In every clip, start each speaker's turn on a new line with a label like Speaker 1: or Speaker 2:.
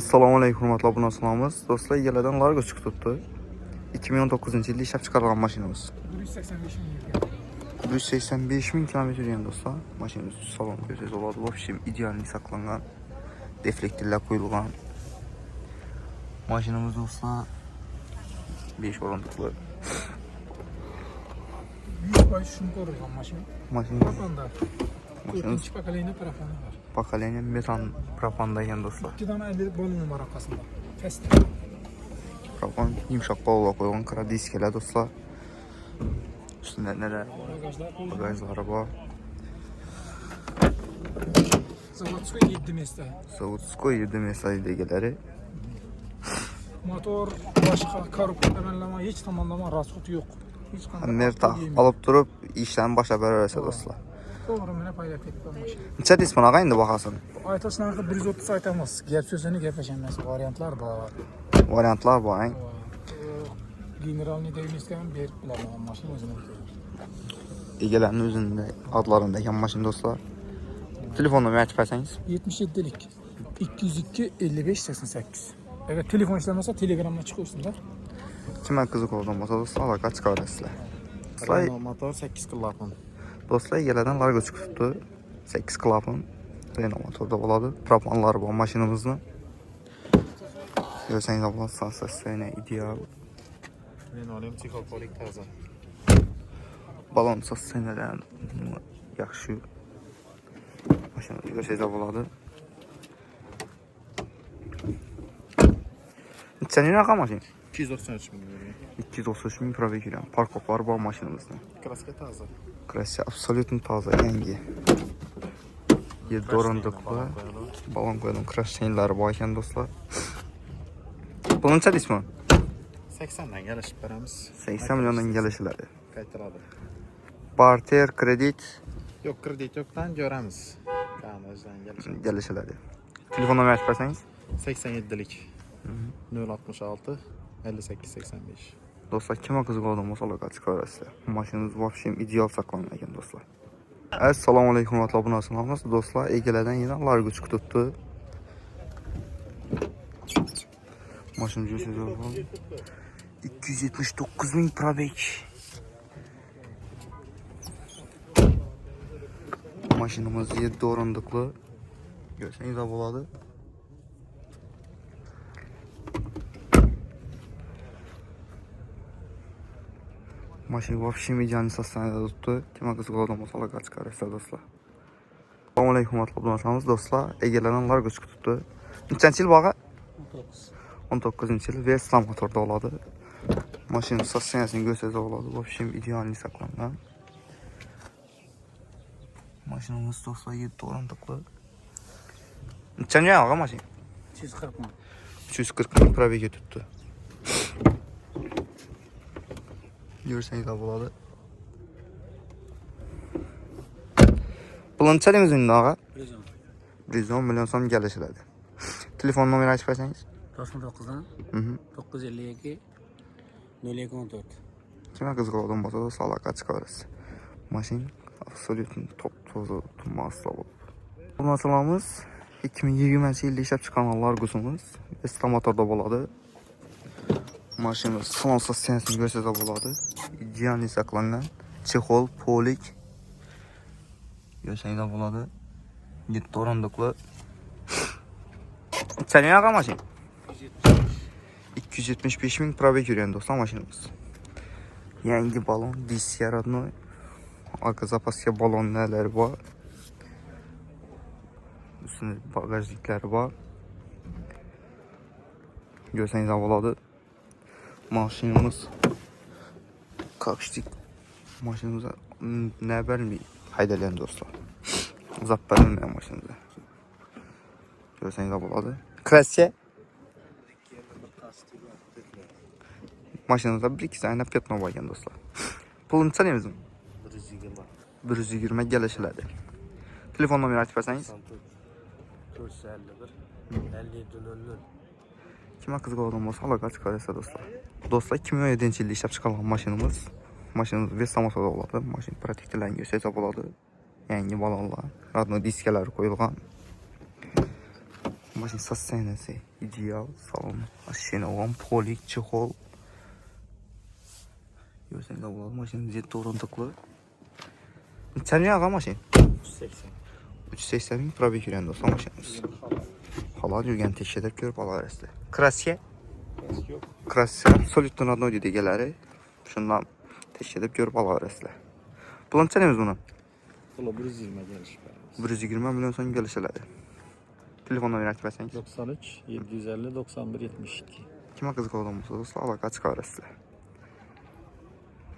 Speaker 1: Assalamu alaykum hurmatli obunachilarimiz. Do'stlar, egalardan Largo chiqib turibdi. 2019-yilda ishlab chiqarilgan mashinamiz. 185 ming kilometr yurgan do'stlar. Mashinamiz salon ko'rsangiz bo'ladi. Вообще ideal saqlangan, deflektorlar qo'yilgan. Mashinamiz do'stlar 5 o'rindiqli.
Speaker 2: 100% shuni ko'rilgan mashina.
Speaker 1: Mashina
Speaker 2: Proponda. 4-chi pokoleniya proponi var.
Speaker 1: Pokoleniya metan proponda ekan do'stlar.
Speaker 2: 2 dona 50 balon var orqasida. Test.
Speaker 1: Propon yumshoq polga qo'yilgan kira diskalar do'stlar. Ustida nere? Bagajlari bor.
Speaker 2: Zavodskoy 7 место.
Speaker 1: Zavodskoy 7 место egalari.
Speaker 2: Motor boshqa korpus tomonlama hech tomonlama rasxut yo'q. Hech qanday.
Speaker 1: Merta olib turib ishlarni boshlab beraverasiz do'stlar.
Speaker 2: To'g'ri, mana paylab ketgan mashina.
Speaker 1: Necha deysiz bunaqa endi bahosini?
Speaker 2: Aytasizlarki 130 aytamiz. Gap so'zini gaplashamiz. Variantlar bor.
Speaker 1: Variantlar bor, ha?
Speaker 2: Generalniy deymiskan berib bilaman mashina o'zini.
Speaker 1: Egalarning o'zida adlarında ekan mashina do'stlar. Telefon nomerini aytib bersangiz.
Speaker 2: 77lik 202 55 88. Agar telefon ishlamasa Telegramga chiqaversinlar.
Speaker 1: Kimga qiziq bo'lgan bo'lsa do'stlar, aloqa chiqarasizlar.
Speaker 3: Renault motor 8 klapan.
Speaker 1: Do'stlar, egalardan Largo chiqib turibdi. 8 klapan Renault motorda bo'ladi. Propanlar bor mashinamizni. Görsangiz bo'ladi, sensasiya ideal.
Speaker 3: Renault psixopolik toza.
Speaker 1: Balon sensasiyalar yaxshi. Mashina görsangiz bo'ladi. Necha yilga mashina?
Speaker 3: 293 ming euro.
Speaker 1: 293 ming probeg yurgan. Parkovlar bor mashinamizda.
Speaker 3: Kraska toza.
Speaker 1: Krasi absolutно toza, yangi. 7 o'rindiqli. Balon qo'yilgan crash chainlari bor ekan do'stlar. Pul necha deysizmi?
Speaker 3: 80 dan kelishib beramiz.
Speaker 1: 80 milliondan kelishiladi.
Speaker 3: Qaytaradi.
Speaker 1: Barter kredit
Speaker 3: Yo'q, kredit yo'qdan ko'ramiz. Kanajdan
Speaker 1: kelishiladi. Telefon nomerini aytib bersangiz.
Speaker 3: 87lik 066 58 85.
Speaker 1: Do'stlar, kimga qiziq bo'lgan bo'lsa aloqa chiqarasizlar. Mashinamiz вообще ideal saqlangan ekan do'stlar. Assalomu alaykum hurmatli obunachilarimiz. Do'stlar, egalardan yana Largo chiqib turibdi. Mashina jo'shadi. 279 ming probeg. Mashinamiz 7 o'rindiqli. Görsangiz bo'ladi. Mashina вообще medialniy sostanida turibdi. Kimga qiziq bo'lgan bo'lsa aloqa chiqarasizlar do'stlar. Assalomu alaykum hurmatli obunachilarimiz. Do'stlar, egalardan Largo chiqib turibdi. Nechanchi yil bog'i? 19-yil Vesla motorda bo'ladi. Mashina sostaniyasini ko'rsangiz bo'ladi. Вообще idealniy saqlangan. Mashinamiz do'stlar 7 o'rindiqli. Nechanchi yil mashina?
Speaker 2: 340 ming.
Speaker 1: 340 ming probeg turibdi. Görsangiz bo'ladi. Pulni necha deymiz endi og'a? 110 million so'm kelishiladi. Telefon nomerini aytib bersangiz.
Speaker 4: 99dan 952 0214.
Speaker 1: Kimga qiziq bo'lgan bo'lsa do'stlar, aloqa chiqarasiz. Mashina absolutно top toza masla bo'lib. Bu masalamiz 2020-yilda ishlab chiqqan Largo'simiz. Vesla motorda bo'ladi. Mashinamiz salon sostaniyasini ko'rsangiz bo'ladi. Ideal saqlangan. Chexol, polik. Görsangiz bo'ladi. 7 o'rindiqli. Qancha mashina? 275 ming probeg yurgan do'stlar mashinamiz. Yangi balon, disk родной. Arka zapaska balonlar bor. Ustida bagajliklari bor. Görsangiz bo'ladi. Mashinamiz kakshtik. Mashinamiz ne bilmey haydalgan do'stlar. Zapparilmagan mashinada. Görsangiz bo'ladi. Krasya. Mashinada bir ikki tane petno bor ekan do'stlar. Pulni necha deymizmi? 120 kelishiladi. Telefon nomerini aytib bersangiz.
Speaker 4: 451 5700.
Speaker 1: Kimga qiziq bo'lgan bo'lsa aloqa chiqarasizlar do'stlar. Do'stlar, 2017-yilda ishlab chiqarilgan mashinamiz. Mashinamiz Vesla motorda bo'ladi. Mashina protektorlarni ko'rsatsa bo'ladi. Yangi balonlar, radno diskalari qo'yilgan. Mashina sostaniyasi ideal salon. Aşina olan polik çekol. Görsen de bulalım. Maşın jet orantıklı. Sen ne ağa maşın?
Speaker 3: 180.
Speaker 1: 380 bin probek yürüyen dostlar maşınımız. Halal yürgen teşhir edip görüp alar esli. Krasiye?
Speaker 3: Yok.
Speaker 1: Krasiye absolutun adına ödedi geləri. Şundan teşhir edip görüp alar esli. Bulan çənemiz bunun?
Speaker 3: Valla 120 geliş.
Speaker 1: 120 milyon son gəlişələri. Telefonla verək versən.
Speaker 3: 93 750 91 72.
Speaker 1: Kime kızık olmasa dostlar alaka çıkar esli.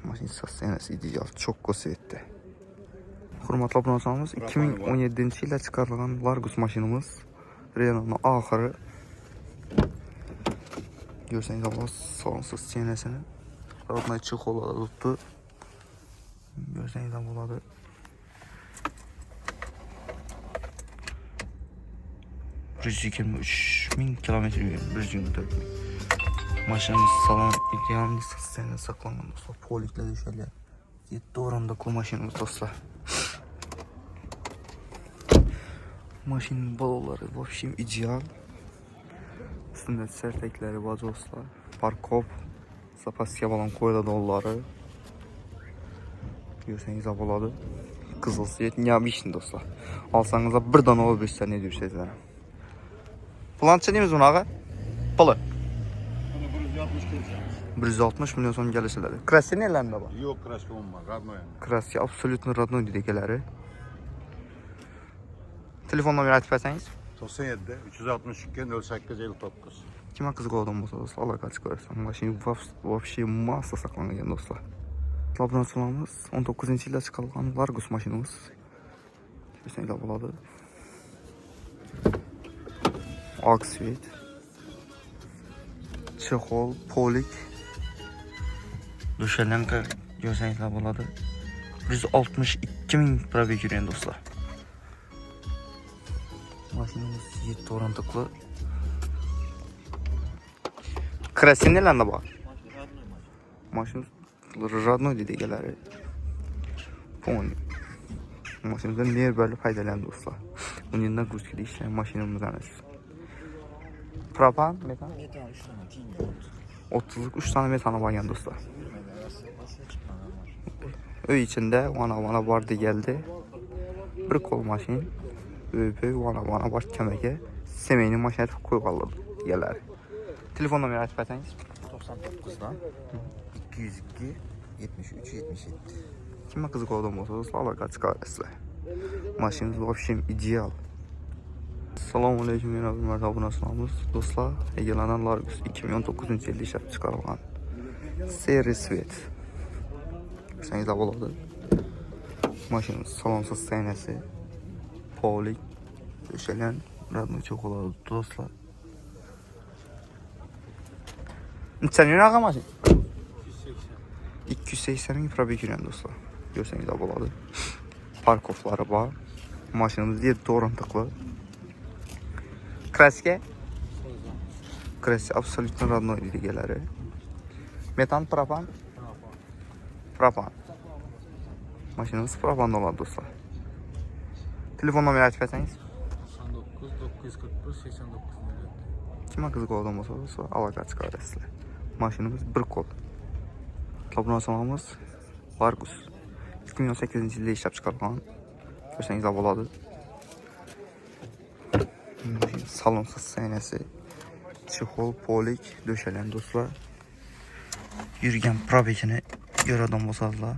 Speaker 1: Maşın sassiyonesi ideal. Çok kosvetti. Hurmatlı abunəçilərimiz 2017-ci ildə çıxarılan Largus maşınımız Renault'un axırı görsəniz Allah sonsuz çiynəsini adına çıx oladı tutdu. Görsəniz buladı. Rüzgü 23.000 kilometre yürüyor. Rüzgü 4.000. Maşınımız salon ideal sassiyonə saklanған dostlar. Poliklə düşərlər. 7 orandaklı maşınımız dostlar. Maşının baloları вообще ideal. Üstünde sertekleri var dostlar. Parkop. Zapaskiya balan koyda dolları. Görseniz aboladı. Kızıl siyet niyabişin dostlar. Alsanıza bir dana ol bir ne diyor sizlere. Plança değil mi bunu ağa? Balı. 160 milyon son gelişeleri. Krasiye nelerinde var?
Speaker 5: Yok, краска olmaz. Radno yani.
Speaker 1: Krasiye absolutno radno dedekeleri. Telefon numarayı açıp verseniz.
Speaker 5: 97 362 08 59.
Speaker 1: Kime kızık olan olsa dostlar Allah kaç görürsen. Maşını вообще masa saklanıyor dostlar. Laboratuvarımız 19. ilde çıkarılan Largus maşinimiz. Kesinlikle buladı. Aksvit. Çekol, polik. Duşelenka kesinlikle buladı. 162 bin probek yürüyen dostlar. Maşinimiz 7 orantıklı. Krasiye nelerinde var? Maşinimiz radno dedi geləri. Pony. Maşinimizdən niyə böyle faydalandı dostlar? Bunun yanında Guski'de işleyen maşinimizdən. Propan, metan?
Speaker 3: Metan 3 tane tinga.
Speaker 1: 30'luk 3 tane metana var yani dostlar. Öy içinde vana vardı geldi. Bir kol maşin. Öy vana var kəməkə. Semeyinin maşinə koyub alırdı geləri. Telefon numarayı açıp verseniz.
Speaker 3: 99'dan 202 73 77.
Speaker 1: Kime kızık olduğum olsa dostlar alaka çıkar esle. Maşinimiz вообще ideal. Selamun aleyküm yine abimler abunasınamız. Dostlar Ege'lerden Largus 2019 ilde işlep çıkarılan Seri Svet. Seniz aboladı. Maşinimiz salonsuz seynesi. Polik. Döşelen radno çok oladı dostlar. Sen yine ağa maşin? 280 bin probek yürüyen dostlar. Görseniz aboladı. Parkofları var. Maşinimiz 7 orantıklı. Krasiye? Krasiye absolutno radno idi geləri. Metan, propan? Propan. Maşinimiz propan olar dostlar. Telefon numarayı açıp verseniz.
Speaker 4: 99 941 89 milyon.
Speaker 1: Kime kızık olan olsa dostlar alaka çıkar sizler. Maşinimiz bir kol. Laboratuvarımız Largus. 2018 ilde işlep çıkarılan. Görseniz aboladı. Salonsuz seynesi. Çexol, polik, döşelen dostlar. Yürüyen probekini görədən olsadılar.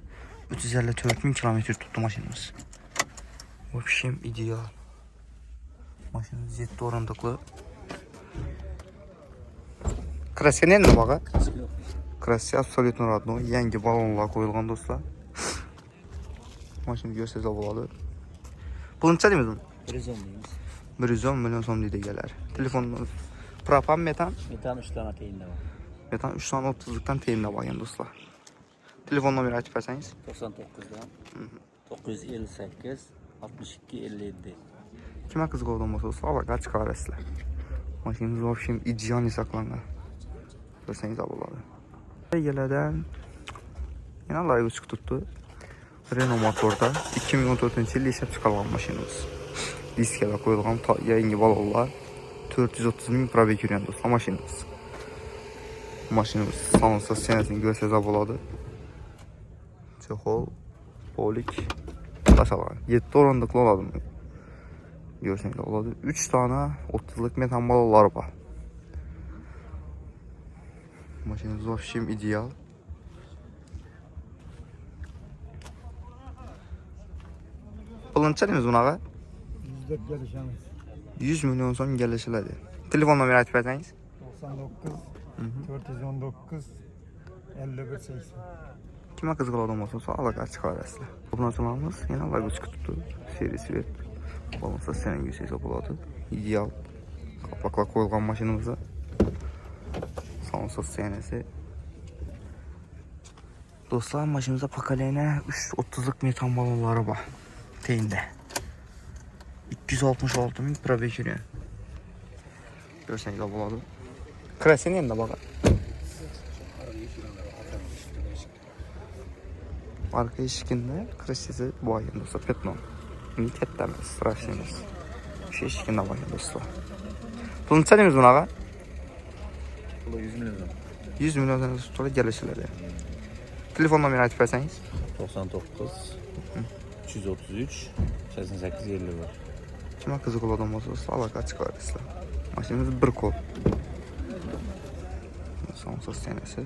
Speaker 1: 354 bin kilometre tuttu maşinimiz. Вообще ideal. Maşinimiz 7 orantıklı. Krasiye neyin bağa? Krasiye absolutno radno. Yengi balonlar koyulgan dostlar. Maşını görseniz aboladı. Bunun çədimiz mi?
Speaker 4: Horizon deyimiz.
Speaker 1: 110 milyon son deyildi gələr. Telefonunuz propan, metan?
Speaker 4: Metan 3 tane teyinde var.
Speaker 1: Metan 3 tane 30'luktan teyimdə var yəni dostlar. Telefon numarayı açıp verseniz.
Speaker 4: 99'dan 958 62 57.
Speaker 1: Kime kızık olduğum olsa dostlar alaka çıkar sizler. Maşinimiz вообще ideal saklanır. Görseniz aboladı. Gələrdən yine Largus tuttu. Renault motorda 2014 ildə işlep çıkarılan maşinimiz. Diskədə qoyulğan yayıngi balonlar. 430 ming probeg yurgan do'stlar mashinamiz. Mashinamiz salonsiz senasini ko'rsatsa bo'ladi. Chexol, polik, tashalar. 7 o'rindiqli oladi. Görsengler oladi. 3 tane 30'lık metan balalar var. Maşinemiz вообще ideal. Pulunu çalıyoruz buna.
Speaker 2: Yüzde gelişemiz.
Speaker 1: 100 milyon son gelişilerdi. Telefon numarayı açıp etseniz.
Speaker 2: 99 419 51 80.
Speaker 1: Kime kızgın adam olsun sağla kaç çıkarırsın. Bu açılmamız yine Allah güç tuttu. Serisi ve balansa senin güç hesap oladı. İdeal. Kapakla koyulgan maşinimize. Sonsuz senesi. Dostlar maşinimize pakaleyine 330'luk metan balonları var. Teyinde. 266 min probeg yürüyen. Görseniz de buladı. Krasinin yanında bakın. Arka eşikinde krasisi bu ayın dostlar. Petnon. Niyet demez. Straşlıyız. Şu eşikinde bakın dostlar. Bunu çalıyoruz buna ağa.
Speaker 4: Bu 100 milyon.
Speaker 1: 100 milyon sonra gelişileri. Telefon numarayı açıp etseniz.
Speaker 4: 99 333 88 50 var.
Speaker 1: Kime kızık olan olsa sağlık çıkarırsın. Maşinimiz bir kol. Sonsuz senesi.